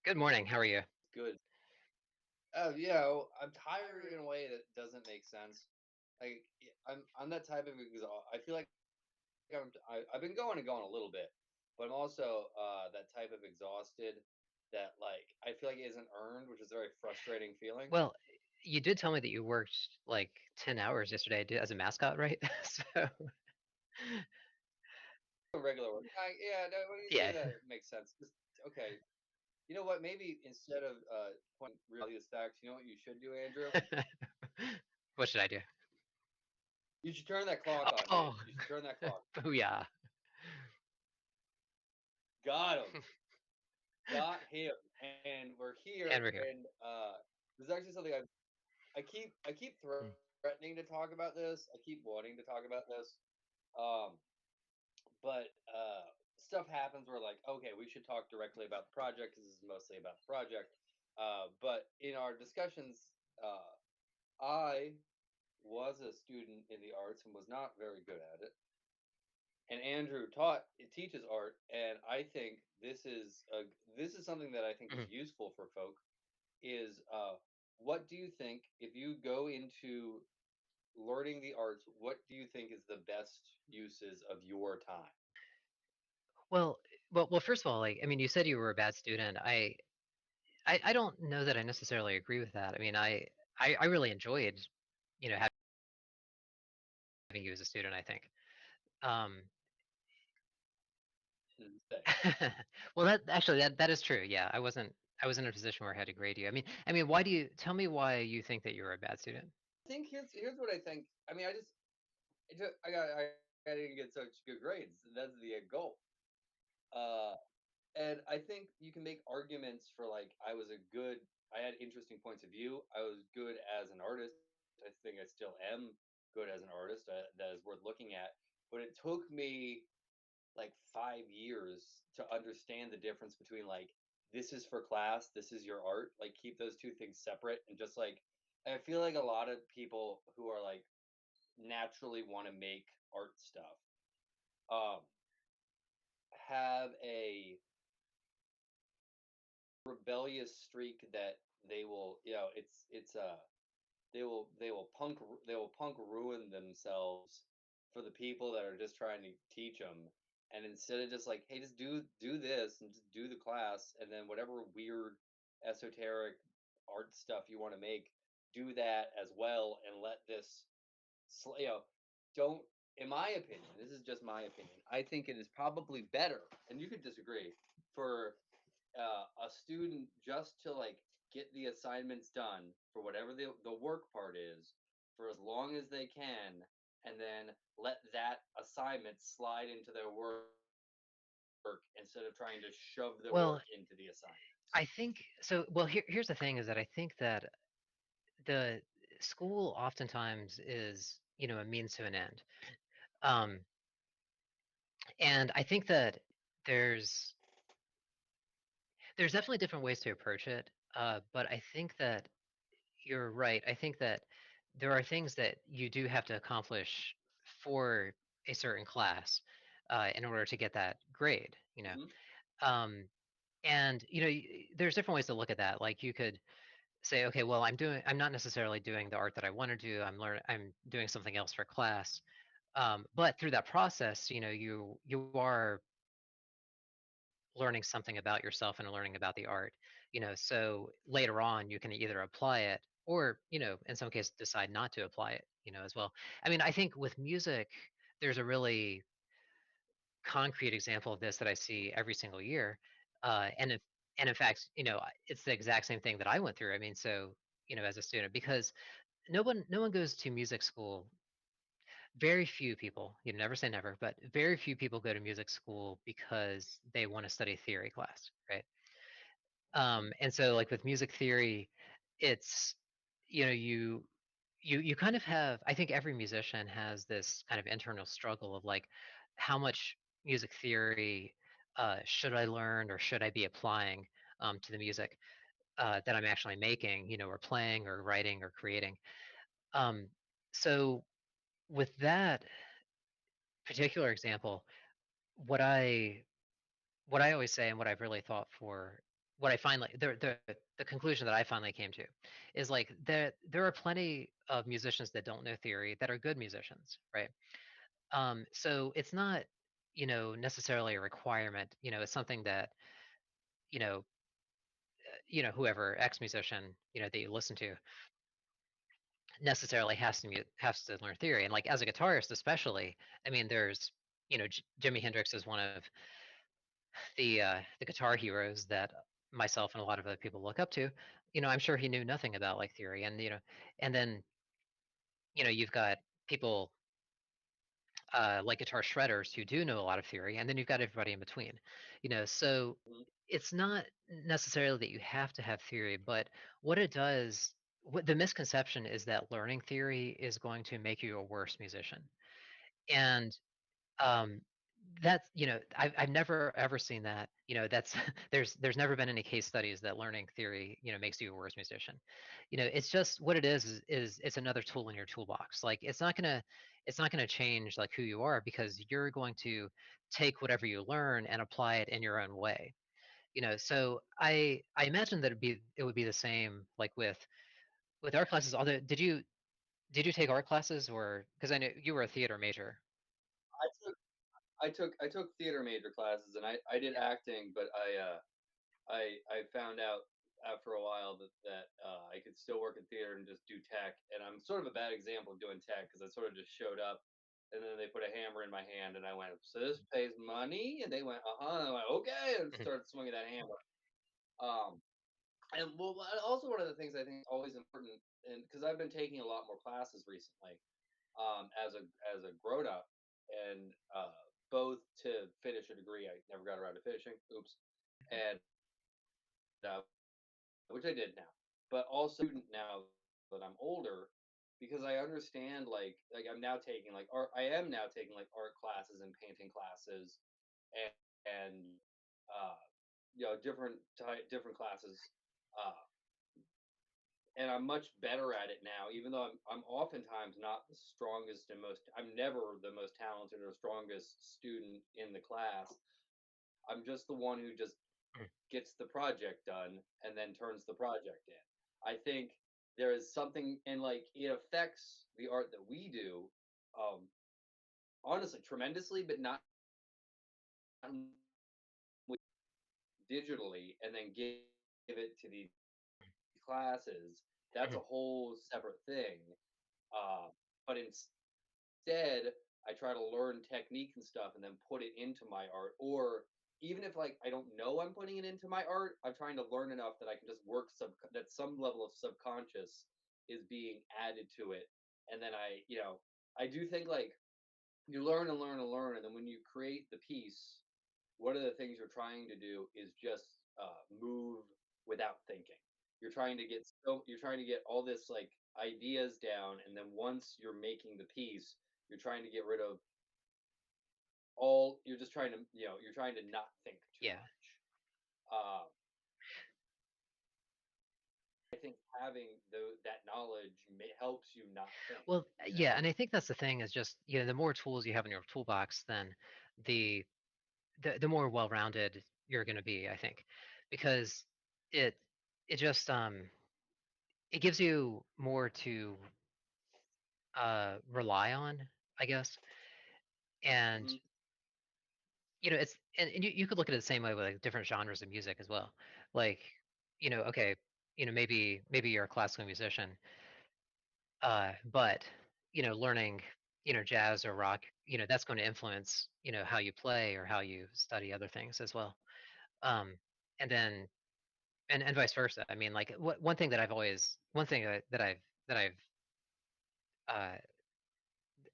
Good morning. How are you? Good. I'm tired in a way that doesn't make sense. I'm that type of I feel like I've been going and going a little bit, but I'm also that type of exhausted that I feel like it isn't earned, which is a very frustrating feeling. Well, you did tell me that you worked like 10 hours yesterday as a mascot, right? So, Regular work. Yeah, no, when you say yeah. that, it makes sense. Okay, you know what? Maybe instead of pointing real obvious facts, you know what you should do, Andrew? What should I do? You should turn that clock on, dude. Oh, You should turn that clock. booyah. Got him. Got him. And we're here, And we're and here. there's actually something I keep Mm. threatening to talk about this. I keep wanting to talk about this. Um, but stuff happens where okay, we should talk directly about the project because this is mostly about the project. But in our discussions, I was a student in the arts and was not very good at it. And Andrew teaches art, and I think this is something that I think is Mhm. useful for folk. Is what do you think if you go into learning the arts? What do you think is the best uses of your time? Well, well, first of all, like, I mean, you said you were a bad student. I don't know that I necessarily agree with that. I mean, I really enjoyed, having you as a student, I think. Um, Say. well, that actually that is true. Yeah, I was in a position where I had to grade you. I mean, why do you tell me why you think that you were a bad student? I think here's what I think. I mean, I didn't get such good grades. That's the goal. Uh, and I think you can make arguments for I had interesting points of view. I was good as an artist. I think I still am good as an artist. That is worth looking at. But it took me like 5 years to understand the difference between this is for class, this is your art. Like keep those two things separate and just I feel like a lot of people who are naturally want to make art stuff um have a rebellious streak that they will it's they will punk ruin themselves for the people that are just trying to teach them, and instead of just hey, just do this and just do the class, and then whatever weird esoteric art stuff you want to make, do that as well, and let this you know don't, in my opinion, this is just my opinion, I think it is probably better, and you could disagree, for a student just to get the assignments done for whatever the work part is for as long as they can, and then let that assignment slide into their work instead of trying to shove the work into the assignments. Well, I think so. Well, here's the thing: is that I think that the school oftentimes is, a means to an end. Um, and I think that there's there's definitely different ways to approach it. But I think that you're right. I think that there are things that you do have to accomplish for a certain class in order to get that grade. Hmm. Um, and there's different ways to look at that. Like you could say, okay, well, I'm not necessarily doing the art that I want to do. I'm doing something else for class. But through that process, you are learning something about yourself and learning about the art. So later on you can either apply it or, in some cases decide not to apply it, as well. I mean, I think with music, there's a really concrete example of this that I see every single year. And in fact, it's the exact same thing that I went through. I mean, so, as a student, because no one goes to music school. Very few people, never say never, but very few people go to music school because they want to study theory class, right? And so like with music theory, it's, you kind of have, I think every musician has this kind of internal struggle of like, how much music theory should I learn or should I be applying to the music that I'm actually making, or playing or writing or creating. Um, so with that particular example, what I what I always say and what I've really thought for what I finally the conclusion that I finally came to is like there are plenty of musicians that don't know theory that are good musicians, right? So it's not, necessarily a requirement. It's something that, you know, whoever X musician, that you listen to necessarily has to learn theory. And like as a guitarist, especially, I mean, there's, Jimi Hendrix is one of the guitar heroes that myself and a lot of other people look up to. I'm sure he knew nothing about like theory, and and then you've got people like guitar shredders who do know a lot of theory, and then you've got everybody in between. So Mhm. it's not necessarily that you have to have theory, but what it does, what the misconception is that learning theory is going to make you a worse musician, and um, that's I've never ever seen that. That's there's never been any case studies that learning theory makes you a worse musician. It's just what it is it's another tool in your toolbox. Like it's not gonna change like who you are, because you're going to take whatever you learn and apply it in your own way. So I imagine that it would be the same like with art classes. Although did you take art classes, or because I know you were a theater major? I took I took theater major classes, and I did Yeah. acting, but I found out after a while that I could still work in theater and just do tech. And I'm sort of a bad example of doing tech because I sort of just showed up, and then they put a hammer in my hand, and I went, "So this pays money?" And they went, "Uh huh." And I went, "Okay," and Mhm. started swinging that hammer. Um, and well, also one of the things I think is always important, and because I've been taking a lot more classes recently, as a grown up, and both to finish a degree I never got around to finishing. Oops. And which I did now, but also now that I'm older, because I understand like I'm now taking like art. I am now taking like art classes and painting classes, and uh, different classes. Uh, and I'm much better at it now, even though I'm oftentimes not the strongest and most. I'm never the most talented or strongest student in the class. I'm just the one who just Mhm. gets the project done and then turns the project in. I think there is something, and like it affects the art that we do, um, honestly, tremendously, but not digitally and then give it to these classes. That's a Mhm. whole separate thing. Uh, but instead, I try to learn technique and stuff and then put it into my art. Or even if like I don't know I'm putting it into my art, I'm trying to learn enough that I can just work that some level of subconscious is being added to it. And then I do think like you learn and learn and learn, and then when you create the piece, one of the things you're trying to do is just move without thinking. You're trying to get all this like ideas down, and then once you're making the piece, you're trying to get rid of all. You're just trying to you're trying to not think too Yeah. much. I think having that knowledge helps you not think. Well, You yeah, know. and I think that's the thing is just, the more tools you have in your toolbox, then the the more well-rounded you're going to be, I think, because it it just it gives you more to rely on, I guess. And Hmm. it's and you could look at it the same way with like different genres of music as well. Like, okay, maybe you're a classical musician, but learning jazz or rock, that's going to influence how you play or how you study other things as well. um and then and vice versa. I mean, like one thing uh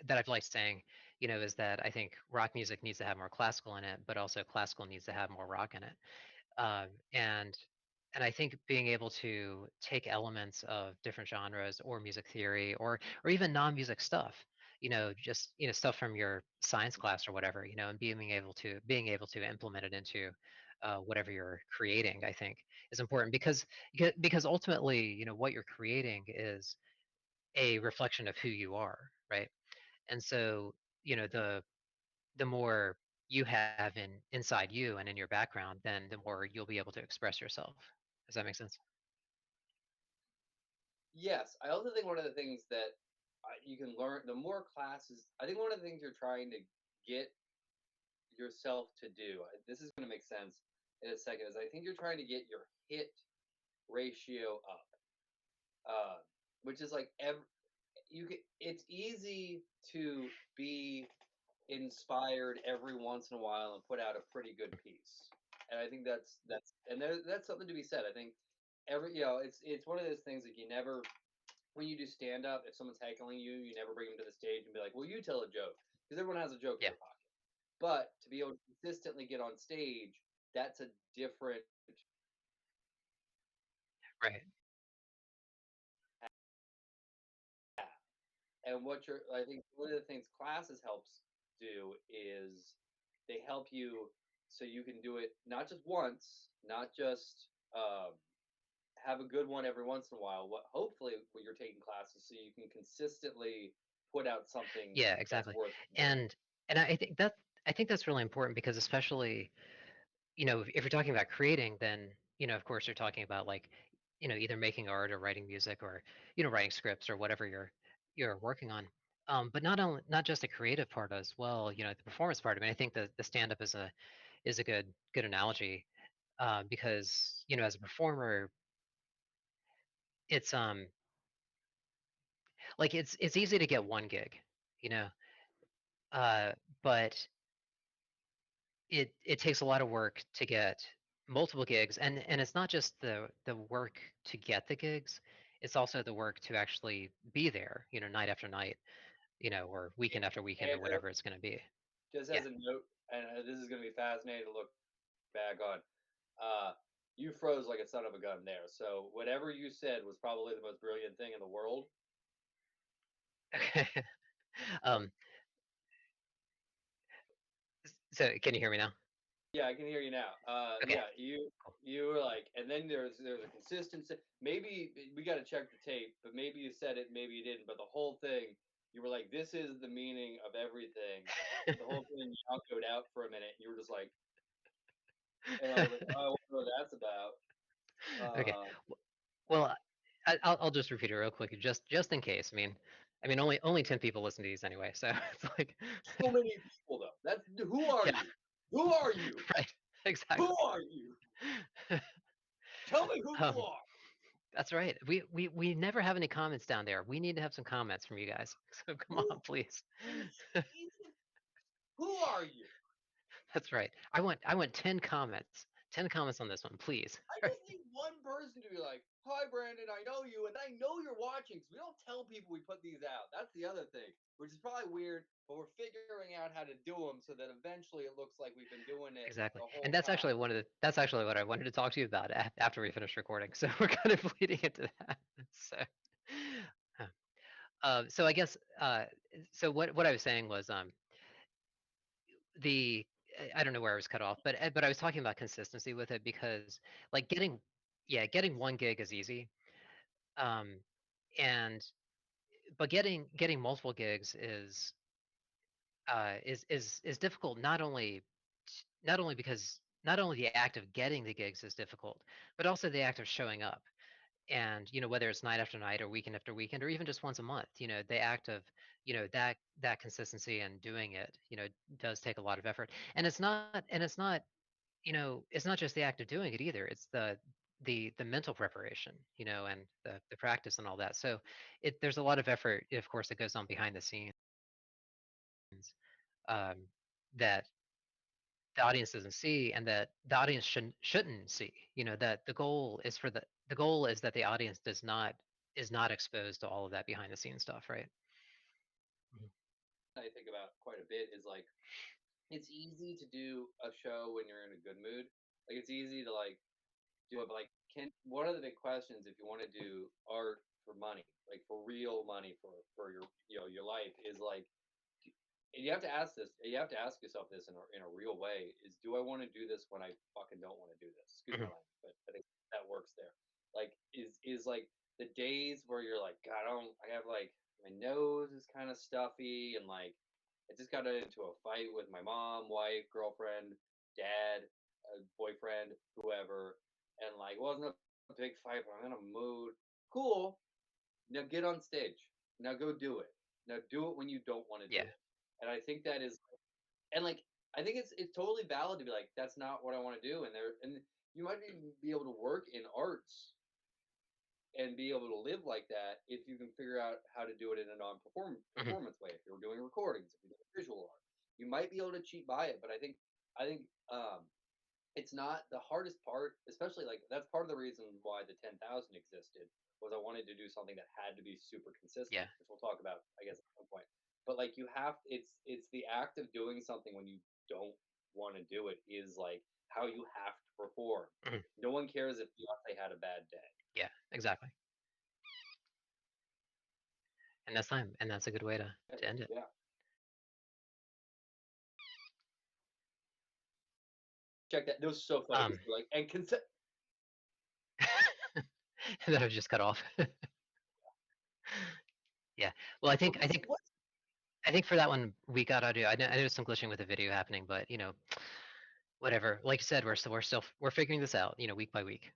that I've liked saying, is that I think rock music needs to have more classical in it, but also classical needs to have more rock in it. um, and and I think being able to take elements of different genres or music theory or even non-music stuff, just stuff from your science class or whatever, and being able to implement it into whatever you're creating, I think is important, because ultimately, what you're creating is a reflection of who you are, right? And so, the more you have inside you and in your background, then the more you'll be able to express yourself. Does that make sense? Yes, I also think one of the things that you can learn the more classes. I think one of the things you're trying to get yourself to do. This is going to make sense in a second. Is I think you're trying to get your hit ratio up, uh, which is like you can. It's easy to be inspired every once in a while and put out a pretty good piece. And I think that's something to be said. I think it's one of those things that you never when you do stand up, if someone's heckling you, you never bring them to the stage and be like, "Well, you tell a joke," because everyone has a joke in Yeah. their pocket. But to be able to consistently get on stage, that's a different Right. path. And what you're, I think one of the things classes helps do is they help you so you can do it not just once, not just have a good one every once in a while. What hopefully when you're taking classes, so you can consistently put out something Yeah, that's exactly. worth hearing. And I think that's really important because especially, if you're talking about creating, then, of course you're talking about like, either making art or writing music or, writing scripts or whatever you're working on. But not just the creative part as well, the performance part. I mean, I think the stand up is a good analogy, because, as a performer, it's like it's easy to get one gig, you know, but it takes a lot of work to get multiple gigs, and it's not just the work to get the gigs, it's also the work to actually be there, night after night, or weekend after weekend or Andrew, whatever it's going to be. just Yeah. as a note, and this is going to be fascinating to look back on. Uh, you froze like a son of a gun there. So whatever you said was probably the most brilliant thing in the world. Okay. um so can you hear me now? Yeah, I can hear you now. Okay, Yeah, cool. you were like, and then there's a consistency. Maybe we got to check the tape, but maybe you said it, maybe you didn't. But the whole thing, you were like, this is the meaning of everything. The whole thing echoed out for a minute. You were just like, and I was like, oh, I wonder what that's about. Okay. Uh, Well, I'll just repeat it real quick, just in case. I mean, only 10 people listen to these anyway, so it's like, so many people though. That's who are yeah, you? Who are you? right, Who exactly. are you? Tell me who you um, are. that's right. We never have any comments down there. We need to have some comments from you guys. So come Who on, please. even who are you? That's right. I want 10 comments. 10 comments on this one, please. I just need one person to be like, "Hi, Brandon, I know you, and I know you're watching." Because we don't tell people we put these out. That's the other thing, which is probably weird, but we're figuring out how to do them so that eventually it looks like we've been doing it Exactly. the whole And that's time. actually that's actually what I wanted to talk to you about after we finish recording. So we're kind of leading into that. So, huh. So I guess, so what I was saying was, the I don't know where I was cut off, but I was talking about consistency with it because, like, getting one gig is easy, um, and but getting multiple gigs is difficult, not only because not only the act of getting the gigs is difficult, but also the act of showing up. And, whether it's night after night or weekend after weekend or even just once a month, the act of, that consistency and doing it, does take a lot of effort. And it's not just the act of doing it either. It's the mental preparation, and the practice and all that. So there's a lot of effort, of course, that goes on behind the scenes, um, that the audience doesn't see and that the audience shouldn't see. That the goal is that the audience is not exposed to all of that behind the scenes stuff, right? Mhm. I think about quite a bit is like it's easy to do a show when you're in a good mood. Like it's easy to like do it, but like can one of the big questions if you want to do art for money, like for real money for your your life is like and you have to ask this. You have to ask yourself this in a real way: is do I want to do this when I fucking don't want to do this? Excuse my Mhm. language, but I think that works there. Like, is like the days where you're like, God, I don't. I have like my nose is kind of stuffy, and like I just got into a fight with my mom, wife, girlfriend, dad, boyfriend, whoever, and like it wasn't a big fight, but I'm in a mood. Cool. Now get on stage. Now go do it. Now do it when you don't want to do Yeah. it. And I think that is, and like I think it's totally valid to be like that's not what I want to do, and you might be able to work in arts and be able to live like that if you can figure out how to do it in a Mhm. performance way. If you're doing recordings, if you're doing visual art, you might be able to cheat by it. But I think it's not the hardest part, especially like that's part of the reason why the 10,000 existed was I wanted to do something that had to be super consistent, Yeah. which we'll talk about, I guess, at some point. But like you have, it's the act of doing something when you don't want to do it is like how you have to perform. Mhm. No one cares if Beyonce had a bad day. Yeah, exactly. And that's time, and that's a good way to end it. Yeah, check that. That was so funny because Um, like and consent. that I've just cut off. Yeah. Well, What was what? I think for that one we gotta do. I know there's some glitching with the video happening, but whatever. Like you said, we're still we're figuring this out, week by week.